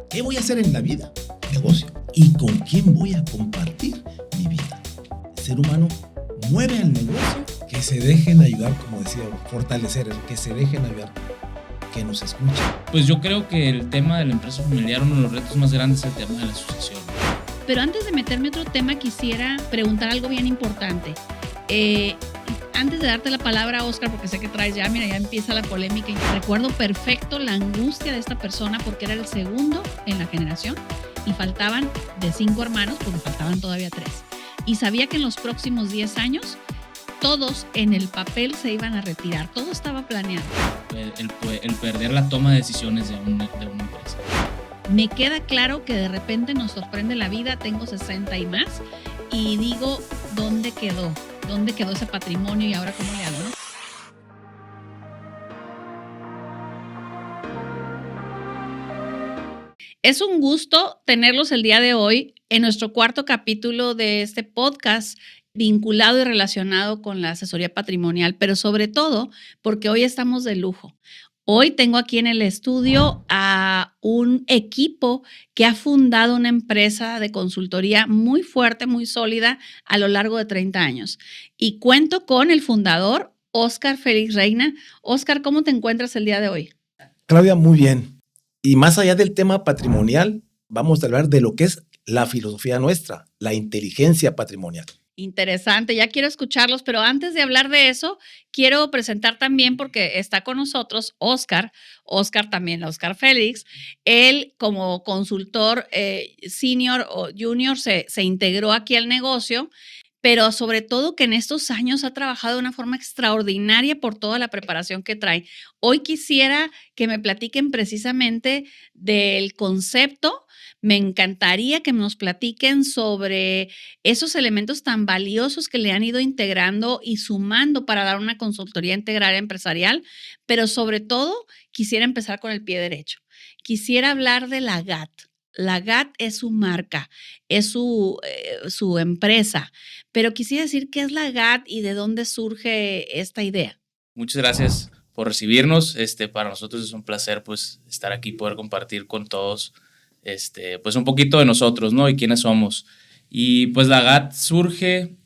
¿Qué voy a hacer en la vida? Negocio. ¿Y con quién voy a compartir mi vida? El ser humano mueve al negocio, que se dejen ayudar, como decía, fortalecer eso, que se dejen ayudar, que nos escuchen. Pues yo creo que el tema de la empresa familiar, uno de los retos más grandes es el tema de la sucesión. Pero antes de meterme a otro tema, quisiera preguntar algo bien importante. Antes de darte la palabra, Oscar, porque sé que traes ya empieza la polémica. Y recuerdo perfecto la angustia de esta persona porque era el segundo en la generación y faltaban de 5 hermanos, pues faltaban todavía 3. Y sabía que en los próximos 10 años todos en el papel se iban a retirar. Todo estaba planeado. El perder la toma de decisiones de una empresa. Me queda claro que de repente nos sorprende la vida, tengo 60 y más, y digo, ¿dónde quedó? ¿Dónde quedó ese patrimonio y ahora cómo le hago, no? Es un gusto tenerlos el día de hoy en nuestro cuarto capítulo de este podcast vinculado y relacionado con la asesoría patrimonial, pero sobre todo porque hoy estamos de lujo. Hoy tengo aquí en el estudio a un equipo que ha fundado una empresa de consultoría muy fuerte, muy sólida a lo largo de 30 años. Y cuento con el fundador, Oscar Félix Reina. Oscar, ¿cómo te encuentras el día de hoy? Claudia, muy bien. Y más allá del tema patrimonial, vamos a hablar de lo que es la filosofía nuestra, la inteligencia patrimonial. Interesante, ya quiero escucharlos, pero antes de hablar de eso, quiero presentar también, porque está con nosotros Oscar Oscar Félix. Él como consultor senior o junior se integró aquí al negocio, pero sobre todo que en estos años ha trabajado de una forma extraordinaria por toda la preparación que trae. Hoy quisiera que me platiquen precisamente del concepto. Me encantaría que nos platiquen sobre esos elementos tan valiosos que le han ido integrando y sumando para dar una consultoría integral empresarial, pero sobre todo quisiera empezar con el pie derecho. Quisiera hablar de la GAT. La GAT es su marca, es su empresa, pero quisiera decir qué es la GAT y de dónde surge esta idea. Muchas gracias por recibirnos. Para nosotros es un placer pues estar aquí, poder compartir con todos pues un poquito de nosotros, ¿no? Y quiénes somos. Y pues la GAT surge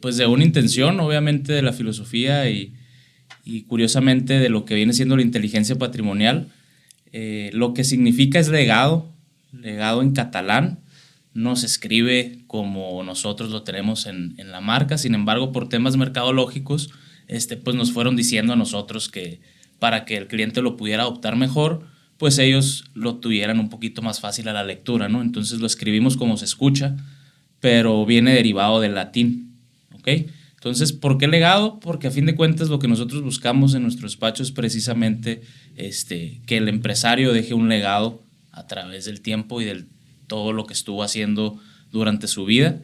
pues de una intención, obviamente, de la filosofía y curiosamente de lo que viene siendo la inteligencia patrimonial. Lo que significa es legado en catalán. No se escribe como nosotros lo tenemos en la marca, sin embargo, por temas mercadológicos, pues nos fueron diciendo a nosotros que para que el cliente lo pudiera adoptar mejor, pues ellos lo tuvieran un poquito más fácil a la lectura, ¿no? Entonces lo escribimos como se escucha, pero viene derivado del latín, ¿ok? Entonces, ¿por qué legado? Porque a fin de cuentas lo que nosotros buscamos en nuestro despacho es precisamente que el empresario deje un legado a través del tiempo y del todo lo que estuvo haciendo durante su vida.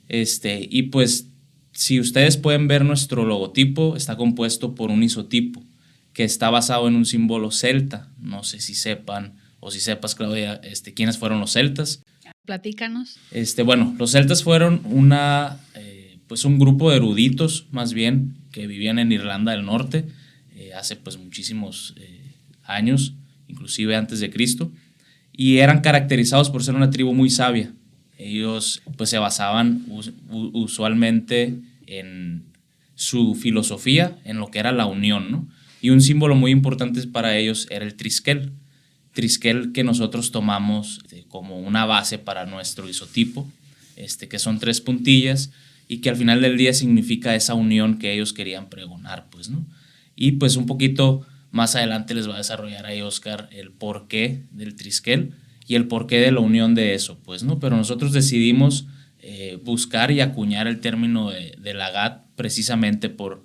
Y pues, si ustedes pueden ver, nuestro logotipo está compuesto por un isotipo que está basado en un símbolo celta. No sé si sepan o si sepas, Claudia, quiénes fueron los celtas. Platícanos. Bueno, los celtas fueron pues un grupo de eruditos, más bien, que vivían en Irlanda del Norte hace pues muchísimos años, inclusive antes de Cristo, y eran caracterizados por ser una tribu muy sabia. Ellos pues se basaban usualmente en su filosofía, en lo que era la unión, ¿no? Y un símbolo muy importante para ellos era el triskel que nosotros tomamos como una base para nuestro isotipo, que son 3 puntillas y que al final del día significa esa unión que ellos querían pregonar, pues, ¿no? Y pues un poquito más adelante les va a desarrollar ahí Oscar el porqué del triskel y el porqué de la unión de eso, pues, ¿no? Pero nosotros decidimos buscar y acuñar el término de la GAT precisamente por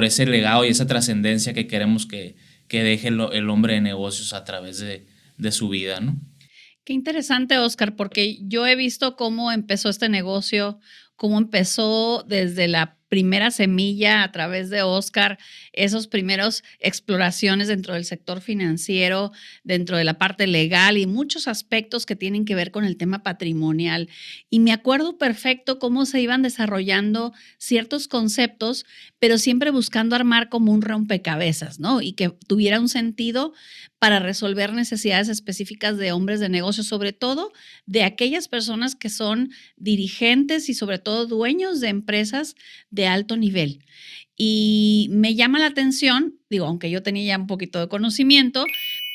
ese legado y esa trascendencia que queremos que deje el hombre de negocios a través de su vida, ¿no? Qué interesante, Oscar, porque yo he visto cómo empezó este negocio, cómo empezó desde la primera semilla a través de Óscar, esos primeros exploraciones dentro del sector financiero, dentro de la parte legal y muchos aspectos que tienen que ver con el tema patrimonial. Y me acuerdo perfecto cómo se iban desarrollando ciertos conceptos, pero siempre buscando armar como un rompecabezas, ¿no? Y que tuviera un sentido para resolver necesidades específicas de hombres de negocio, sobre todo de aquellas personas que son dirigentes y sobre todo dueños de empresas de alto nivel. Y me llama la atención, digo, aunque yo tenía ya un poquito de conocimiento,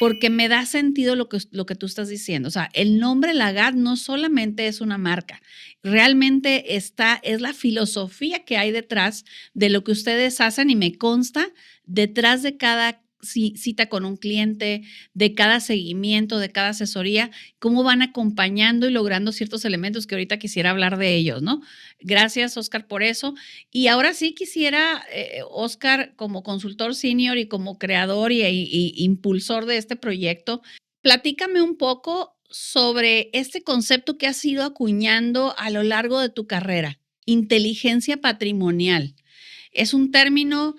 porque me da sentido lo que tú estás diciendo. O sea, el nombre Lagat no solamente es una marca, realmente es la filosofía que hay detrás de lo que ustedes hacen y me consta detrás de cada cita con un cliente, de cada seguimiento, de cada asesoría, cómo van acompañando y logrando ciertos elementos que ahorita quisiera hablar de ellos, ¿no? Gracias, Óscar, por eso. Y ahora sí quisiera, Óscar, como consultor senior y como creador y impulsor de este proyecto, platícame un poco sobre este concepto que has ido acuñando a lo largo de tu carrera, inteligencia patrimonial. Es un término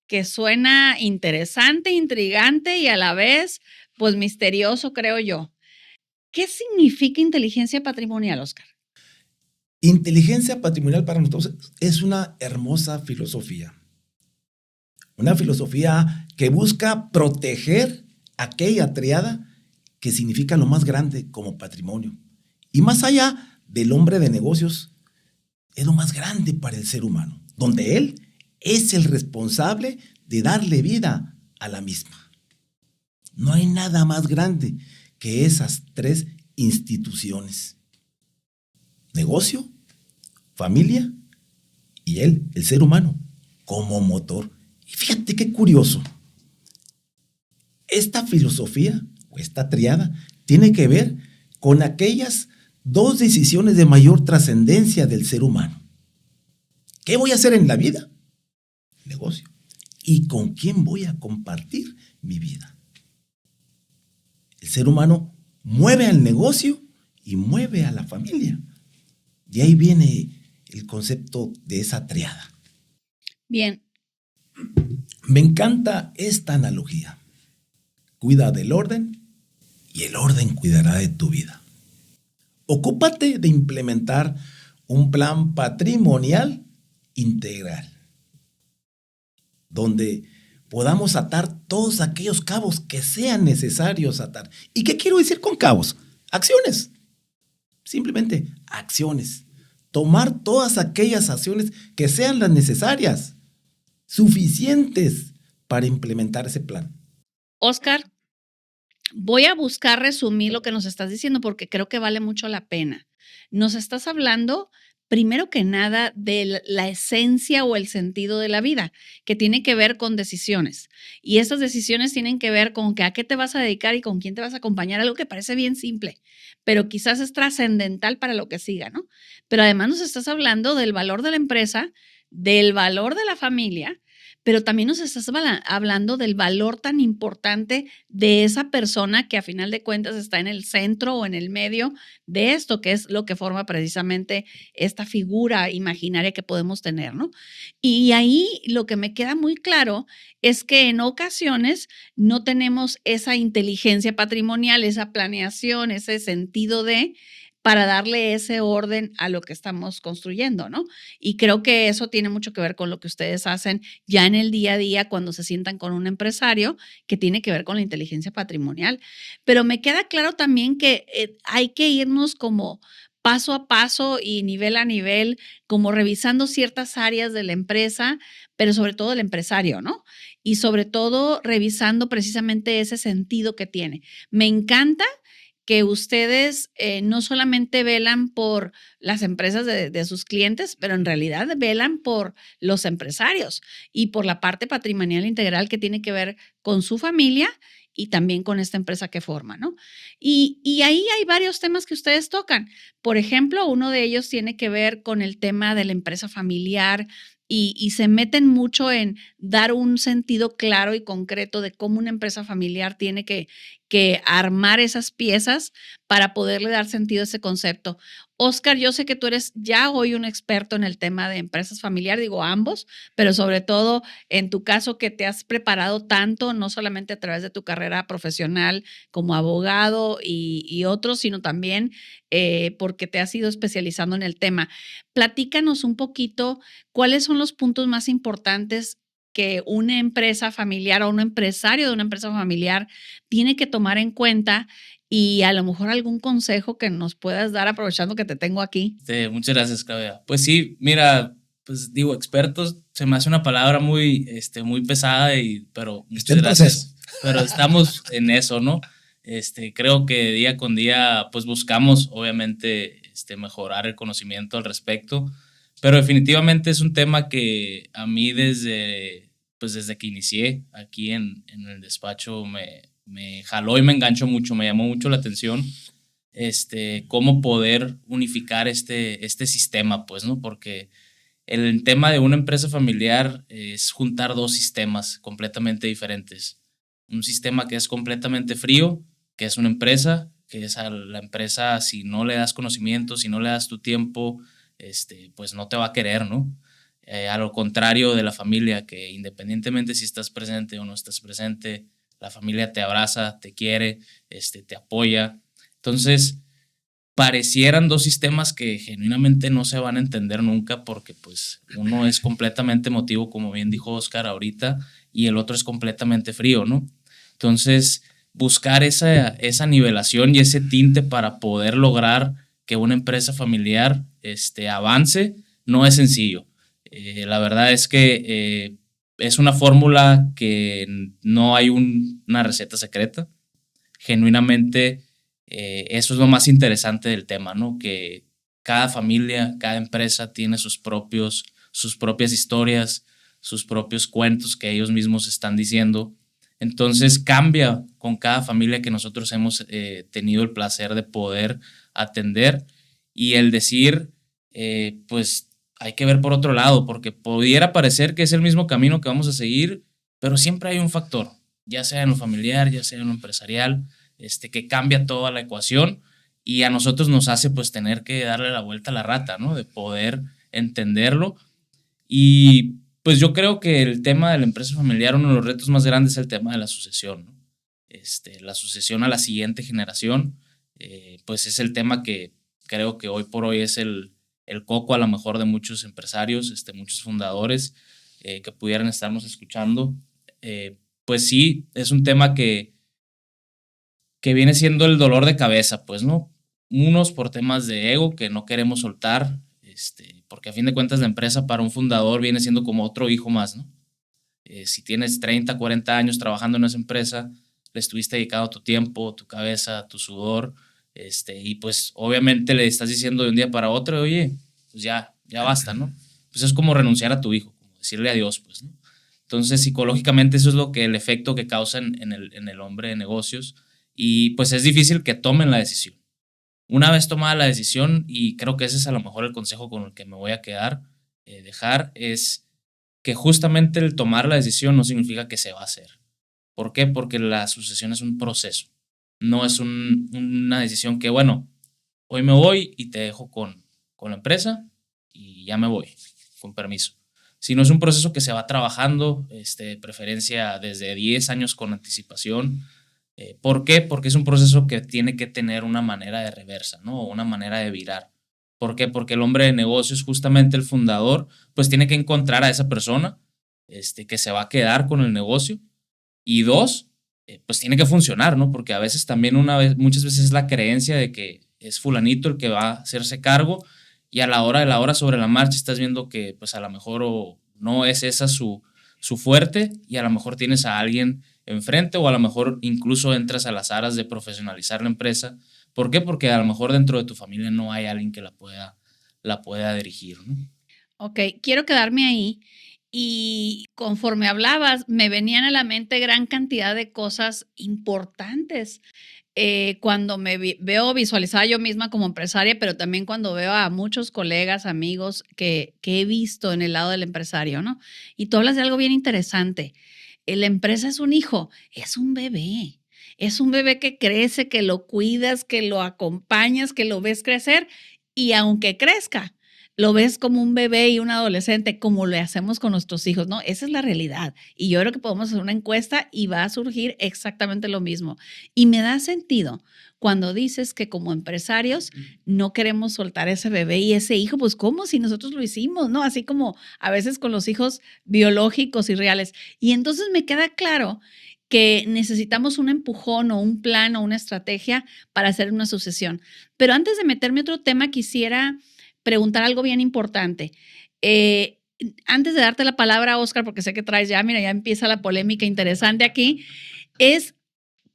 que suena interesante, intrigante y a la vez, pues misterioso, creo yo. ¿Qué significa inteligencia patrimonial, Óscar? Inteligencia patrimonial para nosotros es una hermosa filosofía. Una filosofía que busca proteger aquella triada que significa lo más grande como patrimonio. Y más allá del hombre de negocios, es lo más grande para el ser humano, donde él es el responsable de darle vida a la misma. No hay nada más grande que esas tres instituciones: negocio, familia y él, el ser humano, como motor. Y fíjate qué curioso. Esta filosofía o esta triada tiene que ver con aquellas dos decisiones de mayor trascendencia del ser humano. ¿Qué voy a hacer en la vida? Negocio. ¿Y con quién voy a compartir mi vida? El ser humano mueve al negocio y mueve a la familia. De ahí viene el concepto de esa triada. Bien. Me encanta esta analogía. Cuida del orden y el orden cuidará de tu vida. Ocúpate de implementar un plan patrimonial integral, donde podamos atar todos aquellos cabos que sean necesarios atar. ¿Y qué quiero decir con cabos? Acciones. Simplemente acciones. Tomar todas aquellas acciones que sean las necesarias, suficientes para implementar ese plan. Óscar, voy a buscar resumir lo que nos estás diciendo porque creo que vale mucho la pena. Nos estás hablando, primero que nada, de la esencia o el sentido de la vida, que tiene que ver con decisiones. Y estas decisiones tienen que ver con que a qué te vas a dedicar y con quién te vas a acompañar, algo que parece bien simple, pero quizás es trascendental para lo que siga, ¿no? Pero además nos estás hablando del valor de la empresa, del valor de la familia, pero también nos estás hablando del valor tan importante de esa persona que a final de cuentas está en el centro o en el medio de esto, que es lo que forma precisamente esta figura imaginaria que podemos tener, ¿no? Y ahí lo que me queda muy claro es que en ocasiones no tenemos esa inteligencia patrimonial, esa planeación, ese sentido para darle ese orden a lo que estamos construyendo, ¿no? Y creo que eso tiene mucho que ver con lo que ustedes hacen ya en el día a día cuando se sientan con un empresario, que tiene que ver con la inteligencia patrimonial. Pero me queda claro también que hay que irnos como paso a paso y nivel a nivel, como revisando ciertas áreas de la empresa, pero sobre todo del empresario, ¿no? Y sobre todo revisando precisamente ese sentido que tiene. Me encanta que ustedes no solamente velan por las empresas de sus clientes, pero en realidad velan por los empresarios y por la parte patrimonial integral que tiene que ver con su familia y también con esta empresa que forma, ¿no? Y ahí hay varios temas que ustedes tocan. Por ejemplo, uno de ellos tiene que ver con el tema de la empresa familiar, y se meten mucho en dar un sentido claro y concreto de cómo una empresa familiar tiene que armar esas piezas para poderle dar sentido a ese concepto. Oscar, yo sé que tú eres ya hoy un experto en el tema de empresas familiares, digo ambos, pero sobre todo en tu caso que te has preparado tanto, no solamente a través de tu carrera profesional como abogado y otros, sino también porque te has ido especializando en el tema. Platícanos un poquito cuáles son los puntos más importantes que una empresa familiar o un empresario de una empresa familiar tiene que tomar en cuenta y a lo mejor algún consejo que nos puedas dar aprovechando que te tengo aquí. Muchas gracias, Claudia. Pues sí, mira, pues digo, expertos, se me hace una palabra muy, muy pesada, pero Está muchas en gracias. proceso. Pero estamos en eso, ¿no? Creo que día con día, pues buscamos, obviamente, mejorar el conocimiento al respecto, pero definitivamente es un tema que a mí desde que inicié aquí en el despacho me jaló y me enganchó mucho, me llamó mucho la atención cómo poder unificar este sistema, pues, ¿no? Porque el tema de una empresa familiar es juntar dos sistemas completamente diferentes. Un sistema que es completamente frío, que es una empresa, que es a la empresa, si no le das conocimiento, si no le das tu tiempo, pues no te va a querer, ¿no? A lo contrario de la familia, que independientemente si estás presente o no estás presente, la familia te abraza, te quiere, te apoya. Entonces, parecieran dos sistemas que genuinamente no se van a entender nunca porque pues uno es completamente emotivo, como bien dijo Oscar ahorita, y el otro es completamente frío, ¿no? Entonces, buscar esa nivelación y ese tinte para poder lograr que una empresa familiar avance no es sencillo. La verdad es que es una fórmula que no hay una receta secreta. Genuinamente, eso es lo más interesante del tema, ¿no? Que cada familia, cada empresa tiene sus propias historias, sus propios cuentos que ellos mismos están diciendo. Entonces cambia con cada familia que nosotros hemos tenido el placer de poder atender y el decir, pues hay que ver por otro lado, porque pudiera parecer que es el mismo camino que vamos a seguir, pero siempre hay un factor, ya sea en lo familiar, ya sea en lo empresarial, que cambia toda la ecuación y a nosotros nos hace pues tener que darle la vuelta a la rata, ¿no? De poder entenderlo. Y pues yo creo que el tema de la empresa familiar, uno de los retos más grandes es el tema de la sucesión, ¿no? La sucesión a la siguiente generación, pues es el tema que creo que hoy por hoy es el coco a lo mejor de muchos empresarios, muchos fundadores que pudieran estarnos escuchando. Pues sí, es un tema que viene siendo el dolor de cabeza, pues, ¿no? Unos por temas de ego que no queremos soltar, porque a fin de cuentas la empresa para un fundador viene siendo como otro hijo más, ¿no? Si tienes 30, 40 años trabajando en esa empresa, le estuviste dedicado tu tiempo, tu cabeza, tu sudor, y pues obviamente le estás diciendo de un día para otro, oye, pues ya basta, ¿no? Pues es como renunciar a tu hijo, como decirle adiós, pues, ¿no? Entonces, psicológicamente eso es lo que el efecto que causa en el hombre de negocios y pues es difícil que tomen la decisión. Una vez tomada la decisión, y creo que ese es a lo mejor el consejo con el que me voy a quedar, dejar, es que justamente el tomar la decisión no significa que se va a hacer. ¿Por qué? Porque la sucesión es un proceso. No es una decisión que, bueno, hoy me voy y te dejo con la empresa y ya me voy, con permiso. Sino es un proceso que se va trabajando, de preferencia desde 10 años con anticipación. ¿Por qué? Porque es un proceso que tiene que tener una manera de reversa, ¿no? O una manera de virar. ¿Por qué? Porque el hombre de negocios, justamente el fundador, pues tiene que encontrar a esa persona que se va a quedar con el negocio. Y dos, pues tiene que funcionar, ¿no? Porque a veces también muchas veces es la creencia de que es fulanito el que va a hacerse cargo y a la hora de la hora sobre la marcha estás viendo que pues a lo mejor o no es esa su fuerte y a lo mejor tienes a alguien enfrente o a lo mejor incluso entras a las aras de profesionalizar la empresa. ¿Por qué? Porque a lo mejor dentro de tu familia no hay alguien que la pueda dirigir, ¿no? Ok, quiero quedarme ahí y conforme hablabas, me venían a la mente gran cantidad de cosas importantes cuando veo visualizada yo misma como empresaria, pero también cuando veo a muchos colegas, amigos que he visto en el lado del empresario, ¿no? Y tú hablas de algo bien interesante. La empresa es un hijo, es un bebé. Es un bebé que crece, que lo cuidas, que lo acompañas, que lo ves crecer y aunque crezca, lo ves como un bebé y un adolescente, como lo hacemos con nuestros hijos, ¿no? Esa es la realidad. Y yo creo que podemos hacer una encuesta y va a surgir exactamente lo mismo. Y me da sentido cuando dices que como empresarios no queremos soltar ese bebé y ese hijo, pues ¿cómo si nosotros lo hicimos, no? Así como a veces con los hijos biológicos y reales. Y entonces me queda claro que necesitamos un empujón o un plan o una estrategia para hacer una sucesión. Pero antes de meterme a otro tema, quisiera preguntar algo bien importante. Eh, Antes de darte la palabra, Oscar, porque sé que traes ya, mira, ya empieza la polémica interesante aquí, es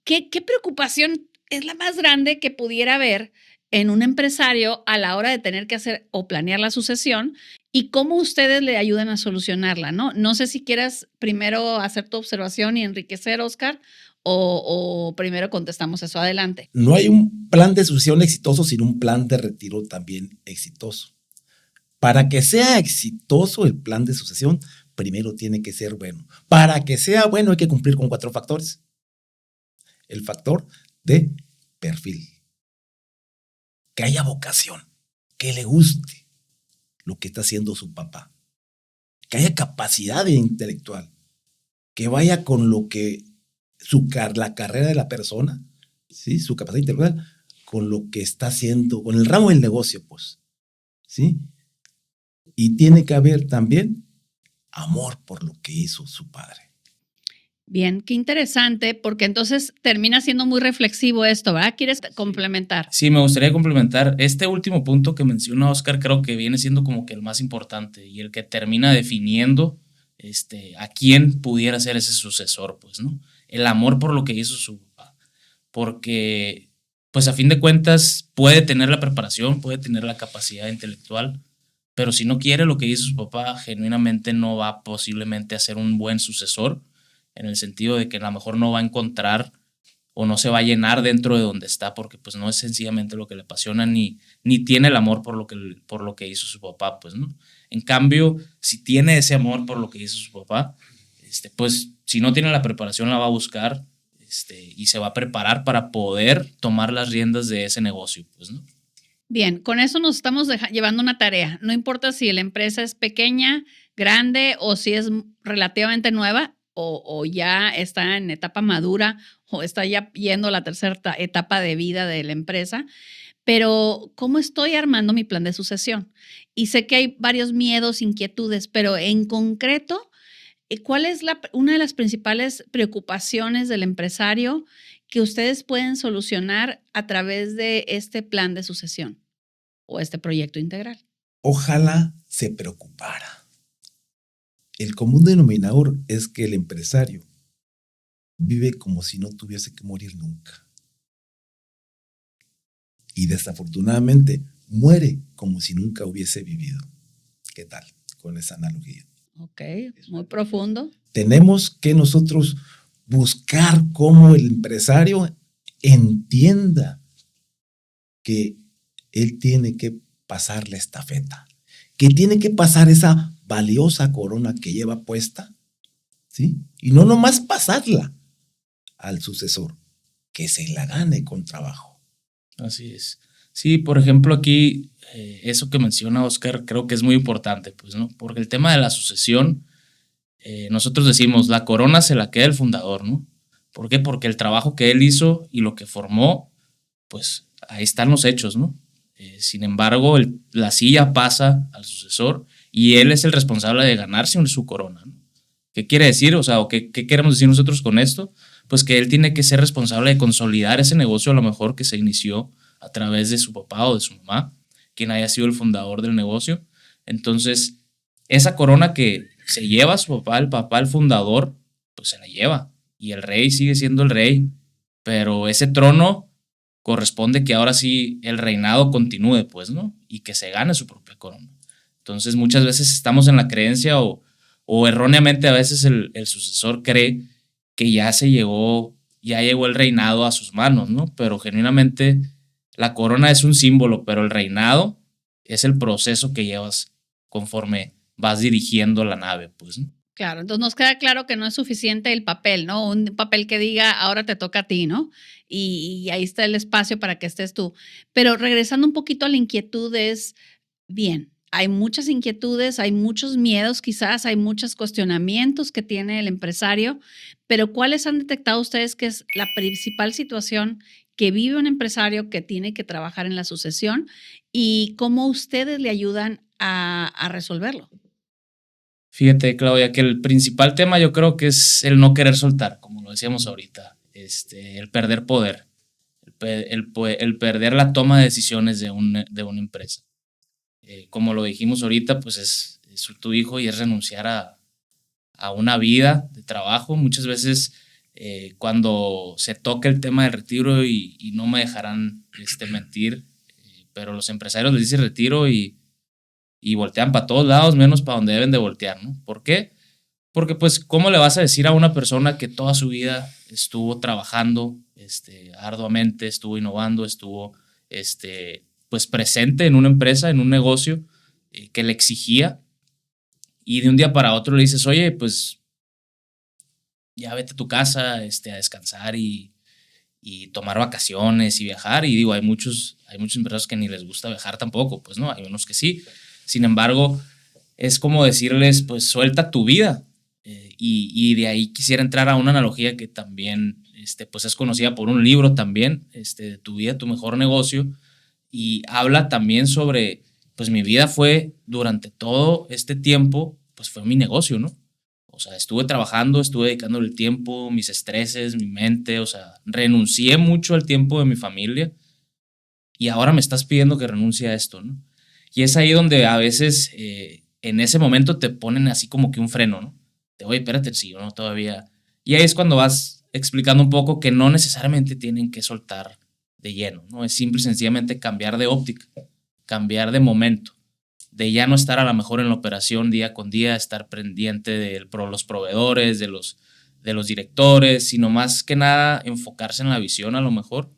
¿qué preocupación es la más grande que pudiera haber en un empresario a la hora de tener que hacer o planear la sucesión y cómo ustedes le ayudan a solucionarla, ¿no? No sé si quieras primero hacer tu observación y enriquecer, Oscar, o primero contestamos eso. Adelante. No hay un plan de sucesión exitoso sin un plan de retiro también exitoso. Para que sea exitoso el plan de sucesión, primero tiene que ser bueno. Para que sea bueno hay que cumplir con 4 factores. El factor de perfil. Que haya vocación, que le guste lo que está haciendo su papá. Que haya capacidad intelectual. Que vaya con lo que la carrera de la persona, ¿sí? Su capacidad intelectual, con lo que está haciendo, con el ramo del negocio, pues. ¿Sí? Y tiene que haber también amor por lo que hizo su padre. Bien, qué interesante, porque entonces termina siendo muy reflexivo esto, ¿verdad? ¿Quieres complementar? Sí, me gustaría complementar. Este último punto que menciona Oscar creo que viene siendo como que el más importante y el que termina definiendo a quién pudiera ser ese sucesor, pues, ¿no? El amor por lo que hizo su papá. Porque, pues, a fin de cuentas, puede tener la preparación, puede tener la capacidad intelectual, pero si no quiere lo que hizo su papá, genuinamente no va posiblemente a ser un buen sucesor, en el sentido de que a lo mejor no va a encontrar o no se va a llenar dentro de donde está porque pues no es sencillamente lo que le apasiona ni tiene el amor por lo que hizo su papá, pues, ¿no? En cambio, si tiene ese amor por lo que hizo su papá, pues si no tiene la preparación la va a buscar y se va a preparar para poder tomar las riendas de ese negocio, pues, ¿no? Bien, con eso nos estamos llevando una tarea. No importa si la empresa es pequeña, grande o si es relativamente nueva o ya está en etapa madura o está ya yendo a la tercera etapa de vida de la empresa, pero ¿cómo estoy armando mi plan de sucesión? Y sé que hay varios miedos, inquietudes, pero en concreto, ¿cuál es una de las principales preocupaciones del empresario que ustedes pueden solucionar a través de este plan de sucesión o este proyecto integral? Ojalá se preocupara. El común denominador es que el empresario vive como si no tuviese que morir nunca. Y desafortunadamente muere como si nunca hubiese vivido. ¿Qué tal con esa analogía? Ok, muy profundo. Tenemos que nosotros buscar cómo el empresario entienda que él tiene que pasar la estafeta, que tiene que pasar esa valiosa corona que lleva puesta, ¿sí? Y no nomás pasarla al sucesor, que se la gane con trabajo. Así es. Sí, por ejemplo, aquí eso que menciona Oscar creo que es muy importante, pues, ¿no? Porque el tema de la sucesión, nosotros decimos, la corona se la queda el fundador, ¿no? ¿Por qué? Porque el trabajo que él hizo y lo que formó, pues ahí están los hechos, ¿no? Sin embargo, la silla pasa al sucesor y él es el responsable de ganarse su corona, ¿no? ¿Qué quiere decir? O sea, ¿qué queremos decir nosotros con esto? Pues que él tiene que ser responsable de consolidar ese negocio a lo mejor que se inició a través de su papá o de su mamá, quien haya sido el fundador del negocio. Entonces, esa corona que se lleva a su papá, el fundador, pues se la lleva. Y el rey sigue siendo el rey, pero ese trono corresponde que ahora sí el reinado continúe, pues, ¿no? Y que se gane su propia corona. Entonces, muchas veces estamos en la creencia o erróneamente a veces el sucesor cree que ya se llegó ya llegó el reinado a sus manos, ¿no? Pero genuinamente la corona es un símbolo, pero el reinado es el proceso que llevas conforme vas dirigiendo la nave, pues, ¿no? Claro, entonces nos queda claro que no es suficiente el papel, ¿no? Un papel que diga, ahora te toca a ti, ¿no? Y ahí está el espacio para que estés tú. Pero regresando un poquito a la inquietud es, bien, hay muchas inquietudes, hay muchos miedos quizás, hay muchos cuestionamientos que tiene el empresario, pero ¿cuáles han detectado ustedes que es la principal situación que vive un empresario que tiene que trabajar en la sucesión y cómo ustedes le ayudan a resolverlo? Fíjate, Claudia, que el principal tema yo creo que es el no querer soltar, como lo decíamos ahorita, el perder poder, el perder la toma de decisiones de una empresa. Como lo dijimos ahorita, pues es tu hijo y es renunciar a una vida de trabajo. Muchas veces cuando se toca el tema del retiro y no me dejarán mentir, pero los empresarios les dicen retiro y voltean para todos lados, menos para donde deben de voltear, ¿no? ¿Por qué? Porque pues, ¿cómo le vas a decir a una persona que toda su vida estuvo trabajando arduamente, estuvo innovando, estuvo pues presente en una empresa, en un negocio que le exigía, y de un día para otro le dices, oye, pues ya vete a tu casa a descansar y tomar vacaciones y viajar? Y digo, hay muchos empresarios que ni les gusta viajar tampoco, pues no, hay unos que sí. Sin embargo, es como decirles, pues suelta tu vida. Y de ahí quisiera entrar a una analogía que también pues es conocida por un libro también, de Tu vida, tu mejor negocio, y habla también sobre, pues mi vida fue durante todo este tiempo, pues fue mi negocio, ¿no? O sea, estuve trabajando, estuve dedicándole el tiempo, mis estreses, mi mente, o sea, renuncié mucho al tiempo de mi familia y ahora me estás pidiendo que renuncie a esto, ¿no? Y es ahí donde a veces en ese momento te ponen así como que un freno, ¿no? Oye, espérate, sí, no, todavía. Y ahí es cuando vas explicando un poco que no necesariamente tienen que soltar de lleno, ¿no? Es simple y sencillamente cambiar de óptica, cambiar de momento, de ya no estar a lo mejor en la operación día con día, estar pendiente de los proveedores, de los directores, sino más que nada enfocarse en la visión a lo mejor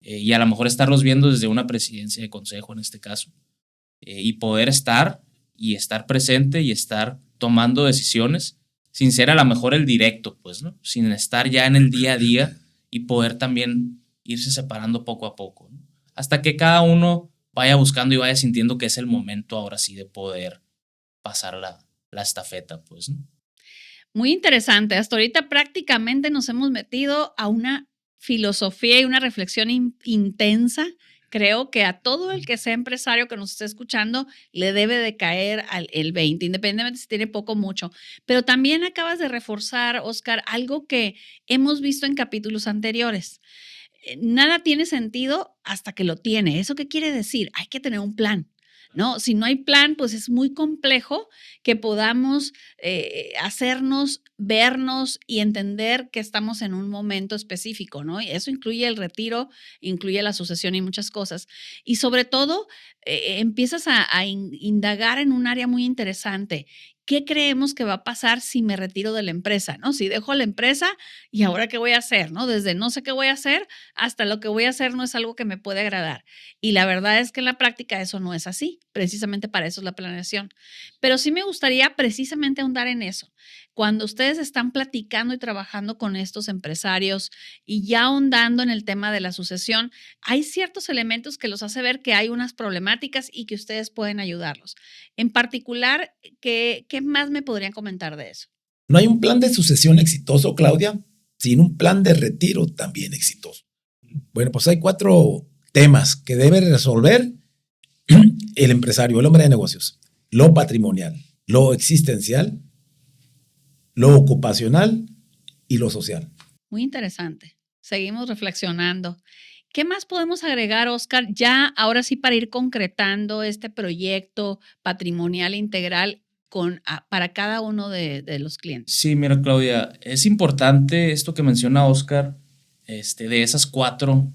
y a lo mejor estarlos viendo desde una presidencia de consejo en este caso. Y poder estar presente y estar tomando decisiones sin ser a lo mejor el directo, pues, ¿no? Sin estar ya en el día a día y poder también irse separando poco a poco, ¿no? Hasta que cada uno vaya buscando y vaya sintiendo que es el momento ahora sí de poder pasar la estafeta, pues, ¿no? Muy interesante. Hasta ahorita prácticamente nos hemos metido a una filosofía y una reflexión intensa. Creo que a todo el que sea empresario que nos esté escuchando le debe de caer el 20, independientemente si tiene poco o mucho. Pero también acabas de reforzar, Oscar, algo que hemos visto en capítulos anteriores. Nada tiene sentido hasta que lo tiene. ¿Eso qué quiere decir? Hay que tener un plan, ¿no? Si no hay plan, pues es muy complejo que podamos hacernos, vernos y entender que estamos en un momento específico, ¿no? Y eso incluye el retiro, incluye la sucesión y muchas cosas. Y sobre todo, empiezas a indagar en un área muy interesante. ¿Qué creemos que va a pasar si me retiro de la empresa, ¿no? Si dejo la empresa y ahora qué voy a hacer, ¿no? Desde no sé qué voy a hacer hasta lo que voy a hacer no es algo que me puede agradar. Y la verdad es que en la práctica eso no es así. Precisamente para eso es la planeación. Pero sí me gustaría precisamente ahondar en eso. Cuando ustedes están platicando y trabajando con estos empresarios y ya ahondando en el tema de la sucesión, hay ciertos elementos que los hace ver que hay unas problemáticas y que ustedes pueden ayudarlos. En particular, ¿qué más me podrían comentar de eso? No hay un plan de sucesión exitoso, Claudia, sin un plan de retiro también exitoso. Bueno, pues hay 4 temas que debe resolver el empresario, el hombre de negocios: lo patrimonial, lo existencial, lo ocupacional y lo social. Muy interesante. Seguimos reflexionando. ¿Qué más podemos agregar, Oscar? Ya ahora sí para ir concretando este proyecto patrimonial integral para cada uno de los clientes. Sí, mira, Claudia, es importante esto que menciona Oscar, de esas 4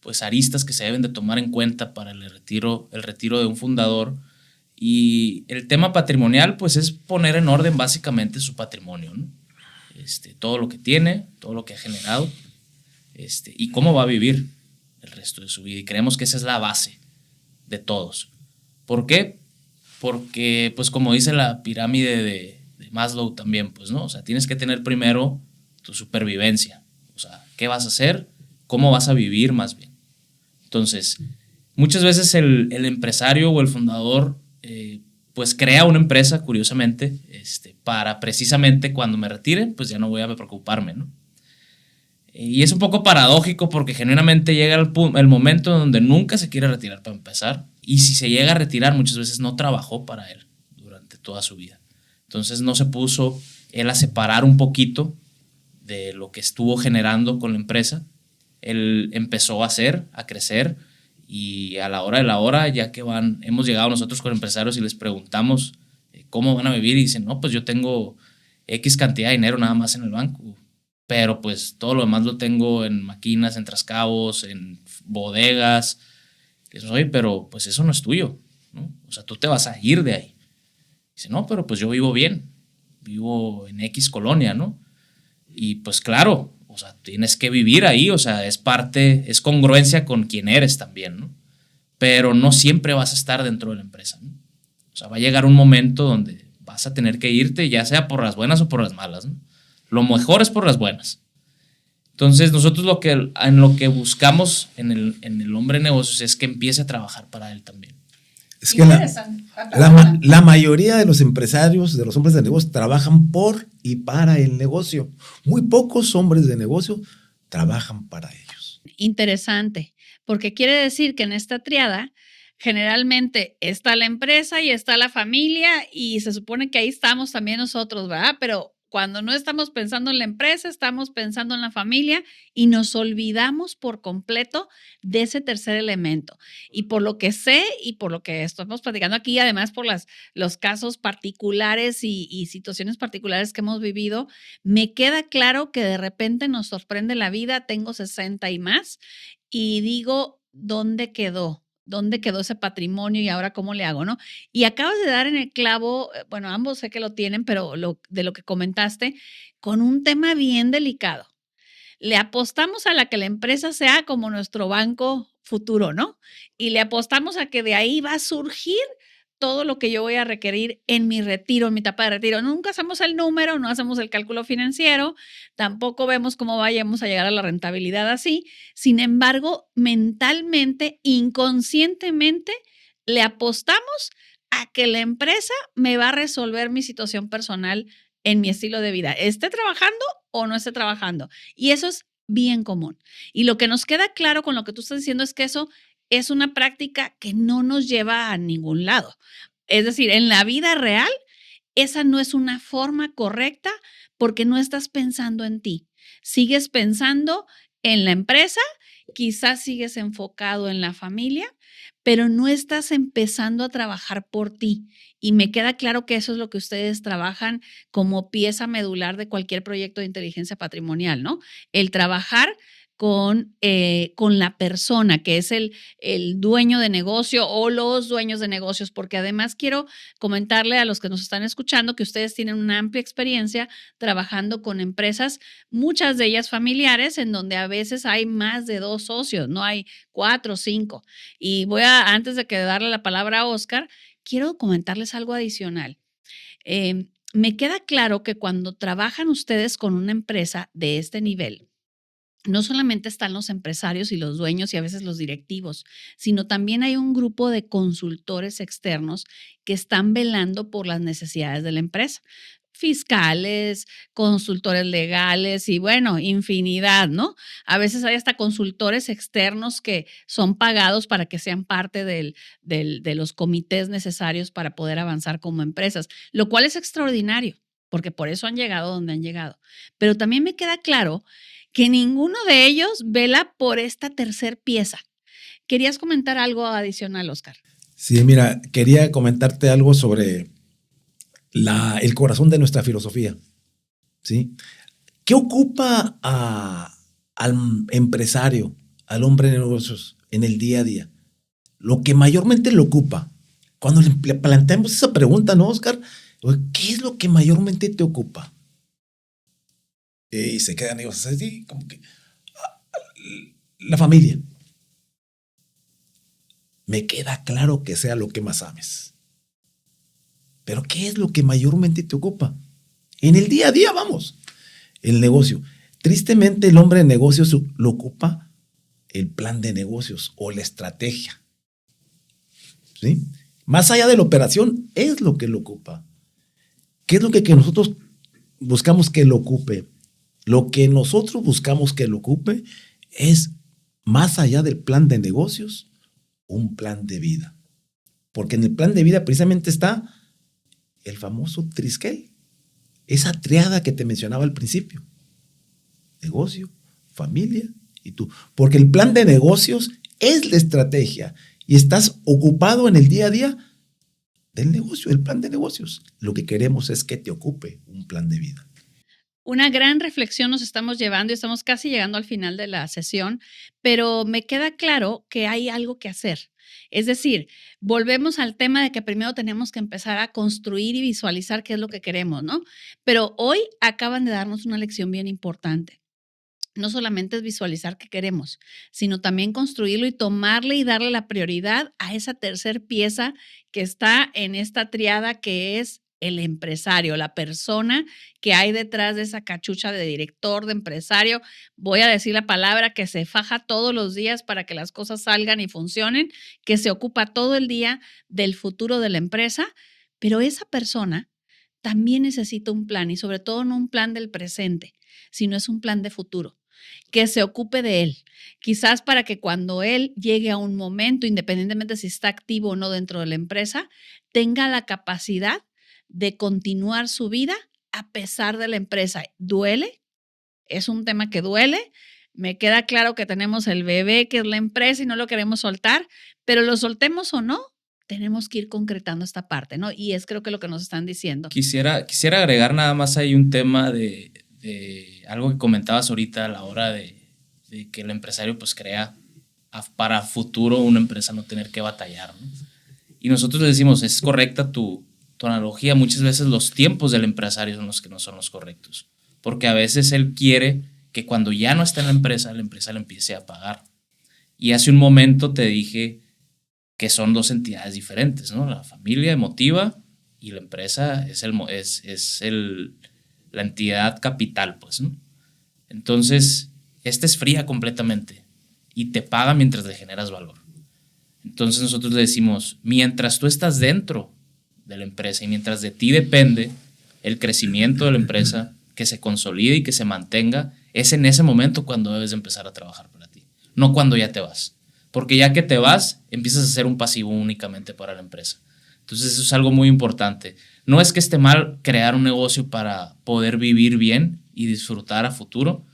pues aristas que se deben de tomar en cuenta para el retiro de un fundador. Y el tema patrimonial, pues es poner en orden básicamente su patrimonio, ¿no? todo lo que tiene, todo lo que ha generado, y cómo va a vivir el resto de su vida. Y creemos que esa es la base de todos. ¿Por qué? Porque, pues como dice la pirámide de Maslow también, pues, ¿no? O sea, tienes que tener primero tu supervivencia. O sea, ¿qué vas a hacer? ¿Cómo vas a vivir más bien? Entonces, muchas veces el empresario o el fundador, pues crea una empresa, curiosamente, para precisamente cuando me retire, pues ya no voy a preocuparme, ¿no? Y es un poco paradójico porque genuinamente llega el momento donde nunca se quiere retirar para empezar. Y si se llega a retirar, muchas veces no trabajó para él durante toda su vida. Entonces no se puso él a separar un poquito de lo que estuvo generando con la empresa. Él empezó a hacer, a crecer, y a la hora de la hora, ya que hemos llegado nosotros con empresarios y les preguntamos cómo van a vivir, y dicen, no, pues yo tengo X cantidad de dinero nada más en el banco, pero pues todo lo demás lo tengo en máquinas, en trascabos, en bodegas. Y dices, oye, pero pues eso no es tuyo, ¿no? O sea, tú te vas a ir de ahí. Dice, no, pero pues yo vivo bien, vivo en X colonia, ¿no? Y pues claro, o sea, tienes que vivir ahí, o sea, es congruencia con quien eres también, ¿no? Pero no siempre vas a estar dentro de la empresa, ¿no? O sea, va a llegar un momento donde vas a tener que irte, ya sea por las buenas o por las malas, ¿no? Lo mejor es por las buenas. Entonces, nosotros en lo que buscamos en el hombre de negocios es que empiece a trabajar para él también. Es que la mayoría de los empresarios, de los hombres de negocio, trabajan por y para el negocio. Muy pocos hombres de negocio trabajan para ellos. Interesante, porque quiere decir que en esta triada generalmente está la empresa y está la familia, y se supone que ahí estamos también nosotros, ¿verdad? Pero cuando no estamos pensando en la empresa, estamos pensando en la familia y nos olvidamos por completo de ese tercer elemento. Y por lo que sé y por lo que estamos platicando aquí, además por los casos particulares y situaciones particulares que hemos vivido, me queda claro que de repente nos sorprende la vida. Tengo 60 y más y digo, ¿dónde quedó? ¿Dónde quedó ese patrimonio y ahora cómo le hago, no? Y acabas de dar en el clavo, bueno, ambos sé que lo tienen, pero de lo que comentaste, con un tema bien delicado. Le apostamos a que la empresa sea como nuestro banco futuro, ¿no? Y le apostamos a que de ahí va a surgir todo lo que yo voy a requerir en mi retiro, en mi etapa de retiro. Nunca hacemos el número, no hacemos el cálculo financiero, tampoco vemos cómo vayamos a llegar a la rentabilidad así. Sin embargo, mentalmente, inconscientemente, le apostamos a que la empresa me va a resolver mi situación personal en mi estilo de vida, esté trabajando o no esté trabajando. Y eso es bien común. Y lo que nos queda claro con lo que tú estás diciendo es que eso es una práctica que no nos lleva a ningún lado. Es decir, en la vida real, esa no es una forma correcta porque no estás pensando en ti. Sigues pensando en la empresa, quizás sigues enfocado en la familia, pero no estás empezando a trabajar por ti. Y me queda claro que eso es lo que ustedes trabajan como pieza medular de cualquier proyecto de inteligencia patrimonial, ¿no? El trabajar con la persona que es el dueño de negocio o los dueños de negocios, porque además quiero comentarle a los que nos están escuchando que ustedes tienen una amplia experiencia trabajando con empresas, muchas de ellas familiares, en donde a veces hay más de 2 socios, no hay 4 o 5. Y antes de que darle la palabra a Óscar, quiero comentarles algo adicional. Me queda claro que cuando trabajan ustedes con una empresa de este nivel, no solamente están los empresarios y los dueños y a veces los directivos, sino también hay un grupo de consultores externos que están velando por las necesidades de la empresa. Fiscales, consultores legales y bueno, infinidad, ¿no? A veces hay hasta consultores externos que son pagados para que sean parte de los comités necesarios para poder avanzar como empresas, lo cual es extraordinario, porque por eso han llegado donde han llegado. Pero también me queda claro que ninguno de ellos vela por esta tercer pieza. ¿Querías comentar algo adicional, Óscar? Sí, mira, quería comentarte algo sobre el corazón de nuestra filosofía, ¿sí? ¿Qué ocupa al empresario, al hombre de negocios en el día a día? Lo que mayormente le ocupa. Cuando le planteamos esa pregunta, ¿no, Óscar? ¿Qué es lo que mayormente te ocupa? y se quedan ellos así, como que la familia. Me queda claro que sea lo que más ames. Pero ¿qué es lo que mayormente te ocupa? En el día a día, vamos. El negocio. Tristemente, el hombre de negocios lo ocupa el plan de negocios o la estrategia. ¿Sí? Más allá de la operación, es lo que lo ocupa. ¿Qué es lo que nosotros buscamos que lo ocupe? Lo que nosotros buscamos que lo ocupe es, más allá del plan de negocios, un plan de vida. Porque en el plan de vida precisamente está el famoso triskel, esa triada que te mencionaba al principio. Negocio, familia y tú. Porque el plan de negocios es la estrategia y estás ocupado en el día a día del negocio, el plan de negocios. Lo que queremos es que te ocupe un plan de vida. Una gran reflexión nos estamos llevando y estamos casi llegando al final de la sesión, pero me queda claro que hay algo que hacer. Es decir, volvemos al tema de que primero tenemos que empezar a construir y visualizar qué es lo que queremos, ¿no? Pero hoy acaban de darnos una lección bien importante. No solamente es visualizar qué queremos, sino también construirlo y tomarle y darle la prioridad a esa tercer pieza que está en esta triada, que es el empresario, la persona que hay detrás de esa cachucha de director, de empresario. Voy a decir la palabra, que se faja todos los días para que las cosas salgan y funcionen, que se ocupa todo el día del futuro de la empresa, pero esa persona también necesita un plan, y sobre todo no un plan del presente, sino es un plan de futuro, que se ocupe de él, quizás para que cuando él llegue a un momento, independientemente si está activo o no dentro de la empresa, tenga la capacidad de continuar su vida a pesar de la empresa. ¿Duele? Es un tema que duele. Me queda claro que tenemos el bebé, que es la empresa, y no lo queremos soltar, pero lo soltemos o no, tenemos que ir concretando esta parte, ¿no? Y es creo que lo que nos están diciendo. Quisiera agregar nada más ahí un tema de algo que comentabas ahorita a la hora de que el empresario pues crea para futuro una empresa, no tener que batallar, ¿no? Y nosotros le decimos, es correcta tu analogía. Muchas veces los tiempos del empresario son los que no son los correctos, porque a veces él quiere que cuando ya no está en la empresa le empiece a pagar. Y hace un momento te dije que son dos entidades diferentes, ¿no? La familia emotiva y la empresa es la entidad capital, pues, ¿no? Entonces, esta es fría completamente y te paga mientras le generas valor. Entonces nosotros le decimos, mientras tú estás dentro de la empresa y mientras de ti depende el crecimiento de la empresa, que se consolide y que se mantenga, es en ese momento cuando debes de empezar a trabajar para ti, no cuando ya te vas. Porque ya que te vas, empiezas a ser un pasivo únicamente para la empresa. Entonces eso es algo muy importante. No es que esté mal crear un negocio para poder vivir bien y disfrutar a futuro,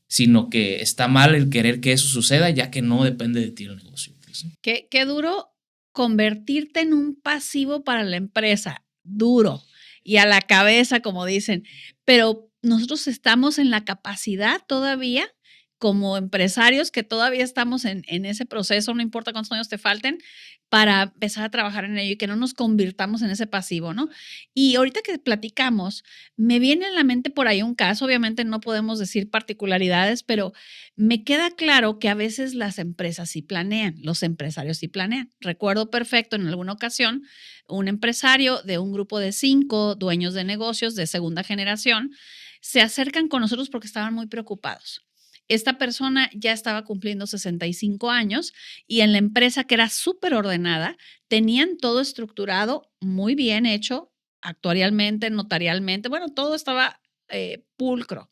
sino que está mal el querer que eso suceda, ya que no depende de ti el negocio. Pues. Qué duro convertirte en un pasivo para la empresa, duro, y a la cabeza, como dicen, pero nosotros estamos en la capacidad todavía, como empresarios, que todavía estamos en ese proceso, no importa cuántos años te falten, para empezar a trabajar en ello y que no nos convirtamos en ese pasivo, ¿no? Y ahorita que platicamos, me viene a la mente por ahí un caso, obviamente no podemos decir particularidades, pero me queda claro que a veces las empresas sí planean, los empresarios sí planean. Recuerdo perfecto en alguna ocasión un empresario de un grupo de 5 dueños de negocios de segunda generación se acercan con nosotros porque estaban muy preocupados. Esta persona ya estaba cumpliendo 65 años y en la empresa, que era súper ordenada, tenían todo estructurado, muy bien hecho, actuarialmente, notarialmente, bueno, todo estaba pulcro,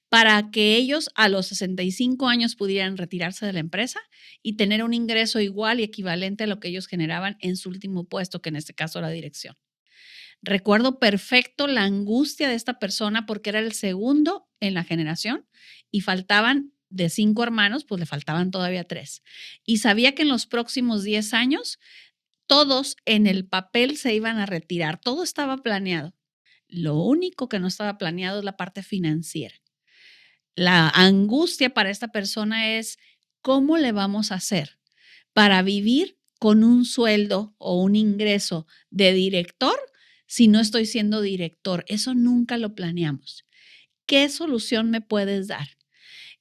para que ellos a los 65 años pudieran retirarse de la empresa y tener un ingreso igual y equivalente a lo que ellos generaban en su último puesto, que en este caso era dirección. Recuerdo perfecto la angustia de esta persona porque era el segundo en la generación y faltaban de 5 hermanos, pues le faltaban todavía 3. Y sabía que en los próximos 10 años todos en el papel se iban a retirar, todo estaba planeado. Lo único que no estaba planeado es la parte financiera. La angustia para esta persona es, ¿cómo le vamos a hacer para vivir con un sueldo o un ingreso de director si no estoy siendo director? Eso nunca lo planeamos. ¿qué solución me puedes dar?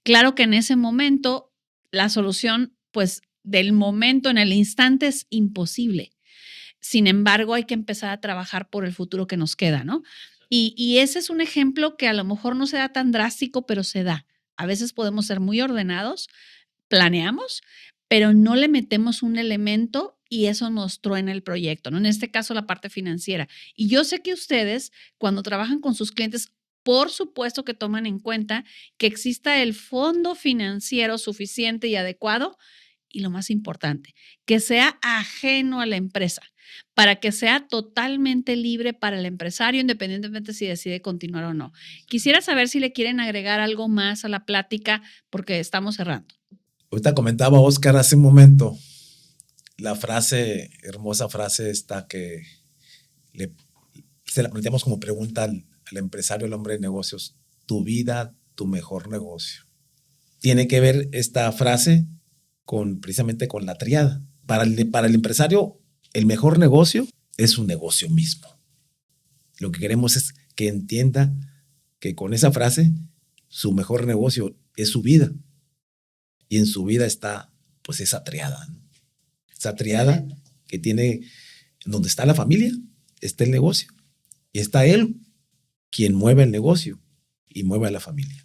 Claro que en ese momento, la solución, pues, del momento, en el instante, es imposible. Sin embargo, hay que empezar a trabajar por el futuro que nos queda, ¿no? Y ese es un ejemplo que a lo mejor no se da tan drástico, pero se da. A veces podemos ser muy ordenados, planeamos, pero no le metemos un elemento y eso nos truena el proyecto, ¿no? En este caso, la parte financiera. Y yo sé que ustedes, cuando trabajan con sus clientes, por supuesto que toman en cuenta que exista el fondo financiero suficiente y adecuado y lo más importante, que sea ajeno a la empresa, para que sea totalmente libre para el empresario, independientemente si decide continuar o no. Quisiera saber si le quieren agregar algo más a la plática, porque estamos cerrando. Ahorita comentaba Oscar hace un momento la frase, hermosa frase esta que se la planteamos como pregunta al empresario, al hombre de negocios: tu vida, tu mejor negocio. Tiene que ver esta frase precisamente con la triada. Para el empresario, el mejor negocio es su negocio mismo. Lo que queremos es que entienda que con esa frase, su mejor negocio es su vida. Y en su vida está, pues, esa triada, ¿no? Esa triada que tiene, donde está la familia, está el negocio. Y está él quien mueve el negocio y mueve a la familia.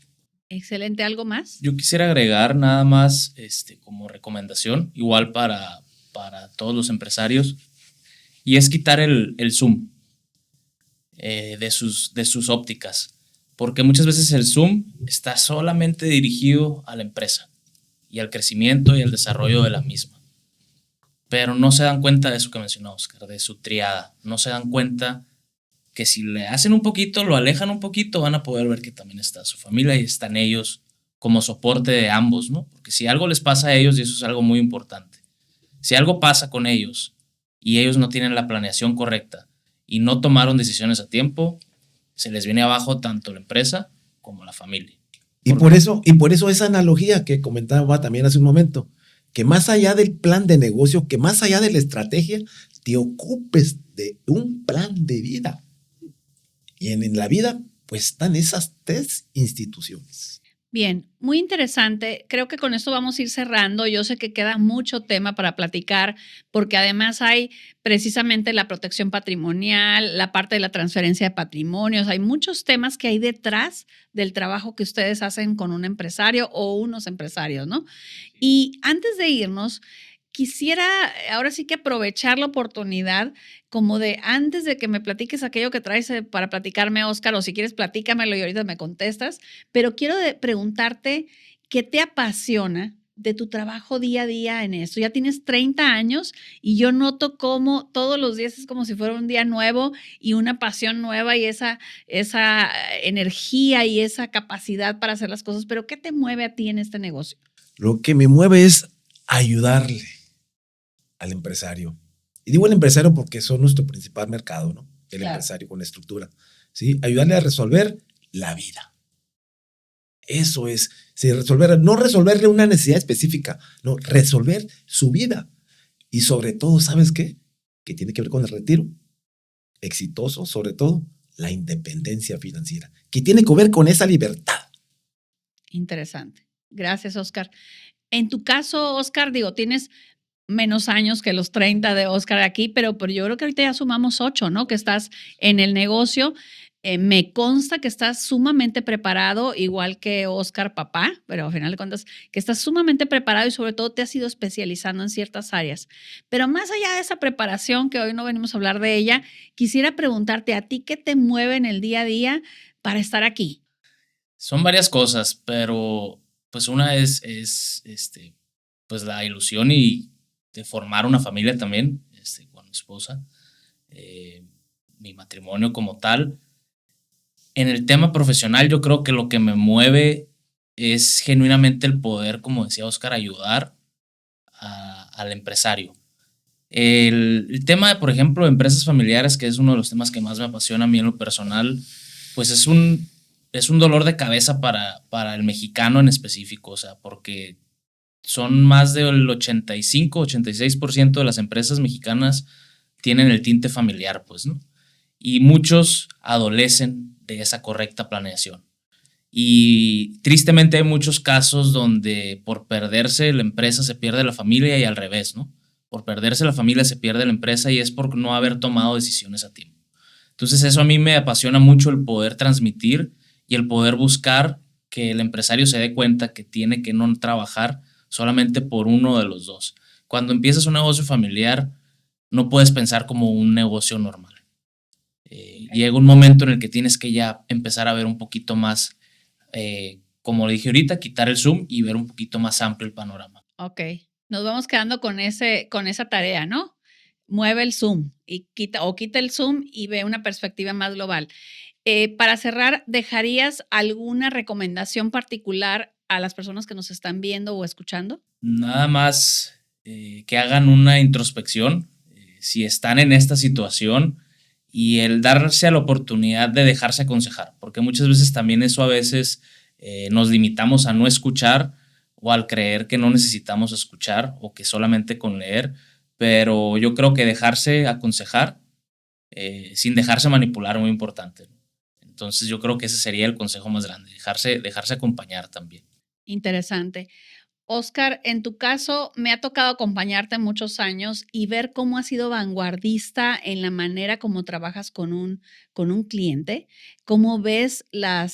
Excelente. ¿Algo más? Yo quisiera agregar nada más como recomendación, igual para todos los empresarios, y es quitar el zoom de sus ópticas, porque muchas veces el zoom está solamente dirigido a la empresa y al crecimiento y al desarrollo de la misma, pero no se dan cuenta de eso que mencionó Oscar, de su triada. No se dan cuenta que si le hacen un poquito, lo alejan un poquito, van a poder ver que también está su familia y están ellos como soporte de ambos, ¿no? Porque si algo les pasa a ellos, y eso es algo muy importante, si algo pasa con ellos y ellos no tienen la planeación correcta y no tomaron decisiones a tiempo, se les viene abajo tanto la empresa como la familia. Y por eso esa analogía que comentaba también hace un momento, que más allá del plan de negocio, que más allá de la estrategia, te ocupes de un plan de vida. Y en la vida, pues, están esas 3 instituciones. Bien, muy interesante. Creo que con esto vamos a ir cerrando. Yo sé que queda mucho tema para platicar, porque además hay precisamente la protección patrimonial, la parte de la transferencia de patrimonios. Hay muchos temas que hay detrás del trabajo que ustedes hacen con un empresario o unos empresarios, ¿no? Y antes de irnos, quisiera ahora sí que aprovechar la oportunidad como de antes de que me platiques aquello que traes para platicarme, Oscar, o si quieres platícamelo y ahorita me contestas, pero quiero preguntarte qué te apasiona de tu trabajo día a día en esto. Ya tienes 30 años y yo noto cómo todos los días es como si fuera un día nuevo y una pasión nueva y esa energía y esa capacidad para hacer las cosas. Pero ¿qué te mueve a ti en este negocio? Lo que me mueve es ayudarle al empresario. Y digo el empresario porque son nuestro principal mercado, ¿no? El Claro. empresario con la estructura. ¿Sí? Ayudarle a resolver la vida. Eso es. Sí, no resolverle una necesidad específica, no, resolver su vida. Y sobre todo, ¿sabes qué? Que tiene que ver con el retiro exitoso, sobre todo la independencia financiera, que tiene que ver con esa libertad. Interesante. Gracias, Oscar. En tu caso, Oscar, digo, tienes menos años que los 30 de Oscar aquí, pero yo creo que ahorita ya sumamos 8, ¿no? Que estás en el negocio. Me consta que estás sumamente preparado, igual que Oscar papá, pero al final de cuentas, que estás sumamente preparado y sobre todo te has ido especializando en ciertas áreas. Pero más allá de esa preparación, que hoy no venimos a hablar de ella, quisiera preguntarte a ti, ¿qué te mueve en el día a día para estar aquí? Son varias cosas, pero pues una es pues la ilusión y de formar una familia también, con mi esposa, mi matrimonio como tal. En el tema profesional, yo creo que lo que me mueve es genuinamente el poder, como decía Oscar, ayudar al empresario. El tema de, por ejemplo, empresas familiares, que es uno de los temas que más me apasiona a mí en lo personal, pues es un dolor de cabeza para el mexicano en específico, o sea, porque son más del 85-86% de las empresas mexicanas tienen el tinte familiar, pues, ¿no? Y muchos adolecen de esa correcta planeación. Y tristemente hay muchos casos donde por perderse la empresa se pierde la familia y al revés, ¿no? Por perderse la familia se pierde la empresa y es por no haber tomado decisiones a tiempo. Entonces eso a mí me apasiona mucho, el poder transmitir y el poder buscar que el empresario se dé cuenta que tiene que no trabajar solamente por uno de los dos. Cuando empiezas un negocio familiar, no puedes pensar como un negocio normal. Llega un momento en el que tienes que ya empezar a ver un poquito más, como le dije ahorita, quitar el zoom y ver un poquito más amplio el panorama. Ok, nos vamos quedando con esa tarea, ¿no? Mueve el zoom y quita el zoom y ve una perspectiva más global. Para cerrar, ¿dejarías alguna recomendación particular a las personas que nos están viendo o escuchando? Nada más que hagan una introspección, si están en esta situación, y el darse a la oportunidad de dejarse aconsejar, porque muchas veces también eso a veces nos limitamos a no escuchar o al creer que no necesitamos escuchar o que solamente con leer, pero yo creo que dejarse aconsejar sin dejarse manipular es muy importante. Entonces yo creo que ese sería el consejo más grande, dejarse acompañar también. Interesante. Óscar, en tu caso, me ha tocado acompañarte muchos años y ver cómo has sido vanguardista en la manera como trabajas con un cliente, cómo ves la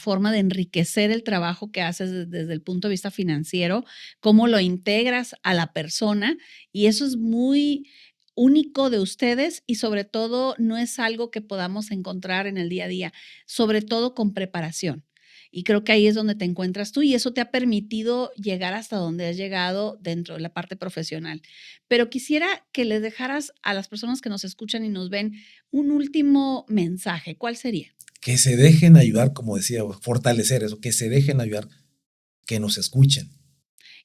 forma de enriquecer el trabajo que haces desde el punto de vista financiero, cómo lo integras a la persona, y eso es muy único de ustedes y sobre todo no es algo que podamos encontrar en el día a día, sobre todo con preparación. Y creo que ahí es donde te encuentras tú y eso te ha permitido llegar hasta donde has llegado dentro de la parte profesional. Pero quisiera que les dejaras a las personas que nos escuchan y nos ven un último mensaje. ¿Cuál sería? Que se dejen ayudar, como decía, fortalecer eso, que se dejen ayudar, que nos escuchen.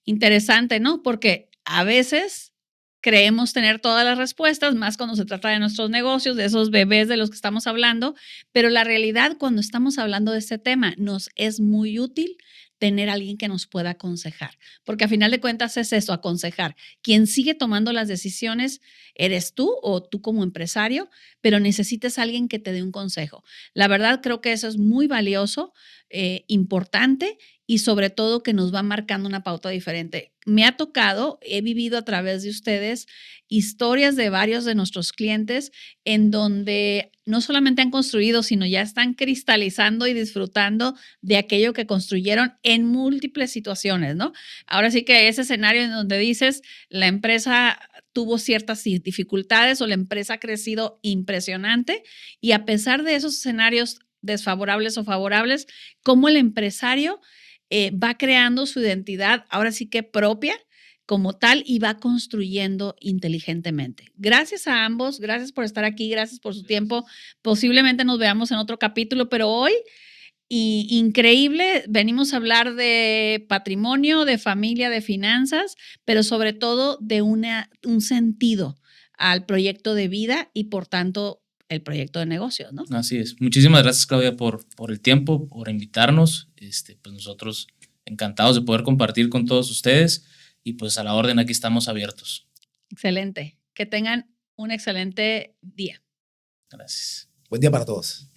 Interesante, ¿no? Porque a veces creemos tener todas las respuestas, más cuando se trata de nuestros negocios, de esos bebés de los que estamos hablando, pero la realidad cuando estamos hablando de este tema nos es muy útil tener a alguien que nos pueda aconsejar, porque a final de cuentas es eso, aconsejar. Quien sigue tomando las decisiones eres tú o tú como empresario, pero necesitas a alguien que te dé un consejo. La verdad creo que eso es muy valioso, importante y sobre todo que nos va marcando una pauta diferente. Me ha tocado, he vivido a través de ustedes historias de varios de nuestros clientes en donde no solamente han construido, sino ya están cristalizando y disfrutando de aquello que construyeron en múltiples situaciones, ¿no? Ahora sí que ese escenario en donde dices, la empresa tuvo ciertas dificultades o la empresa ha crecido impresionante y a pesar de esos escenarios desfavorables o favorables, cómo el empresario va creando su identidad, ahora sí que propia como tal y va construyendo inteligentemente. Gracias a ambos, gracias por estar aquí, gracias por su tiempo. Posiblemente nos veamos en otro capítulo, pero hoy, increíble, venimos a hablar de patrimonio, de familia, de finanzas, pero sobre todo de un sentido al proyecto de vida y por tanto el proyecto de negocios, ¿no? Así es. Muchísimas gracias, Claudia, por el tiempo, por invitarnos. Pues nosotros encantados de poder compartir con todos ustedes y pues a la orden aquí estamos abiertos. Excelente. Que tengan un excelente día. Gracias. Buen día para todos.